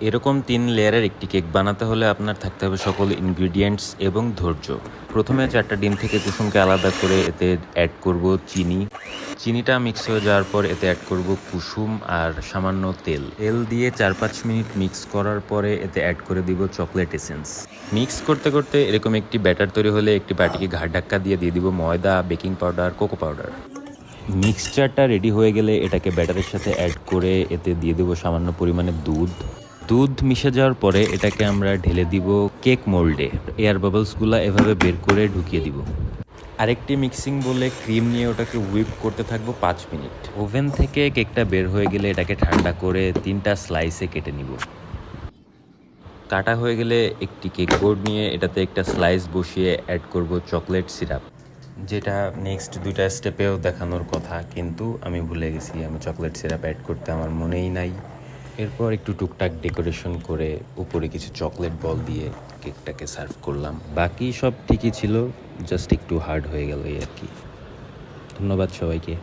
এরকম 3 লেয়ারের একটি কেক বানাতে হলে আপনার থাকতে হবে সকল ইনগ্রিডিয়েন্টস এবং ধৈর্য। প্রথমে 4টা ডিম থেকে কুসুমকে আলাদা করে এতে অ্যাড করব চিনি। চিনিটা মিক্স হয়ে যাওয়ার পর এতে অ্যাড করব কুসুম আর সামান্য তেল। তেল দিয়ে 4-5 মিনিট মিক্স করার পরে এতে অ্যাড করে দিব চকলেট এসেন্স। মিক্স করতে করতে এরকম একটি ব্যাটার তৈরি হলে একটি বাটিকে ঘাট ধাক্কা দিয়ে দিব ময়দা, বেকিং পাউডার, কোকো পাউডার। মিক্সচারটা রেডি হয়ে গেলে এটাকে ব্যাটারের সাথে অ্যাড করে এতে দিয়ে দেবো সামান্য পরিমাণে দুধ মিশে যাওয়ার পরে এটাকে আমরা ঢেলে দিব কেক মোল্ডে। এয়ার বাবলসগুলো এভাবে বের করে ঢুকিয়ে দিব। আরেকটি মিক্সিং বলে ক্রিম নিয়ে ওটাকে হুইপ করতে থাকবো 5 মিনিট। ওভেন থেকে কেকটা বের হয়ে গেলে এটাকে ঠান্ডা করে 3টা স্লাইসে কেটে নিব। কাটা হয়ে গেলে একটি কেক বোর্ড নিয়ে এটাতে একটা স্লাইস বসিয়ে অ্যাড করব চকলেট সিরাপ, যেটা নেক্সট 2টা স্টেপেও দেখানোর কথা, কিন্তু আমি ভুলে গেছি। আমি চকলেট সিরাপ অ্যাড করতে আমার মনেই নাই। এরপর একটু টুকটাক ডেকোরেশন করে উপরে কিছু চকলেট বল দিয়ে কেকটাকে সার্ভ করলাম। বাকি সব ঠিকই ছিল, জাস্ট একটু হার্ড হয়ে গেল এই আর কি। ধন্যবাদ সবাইকে।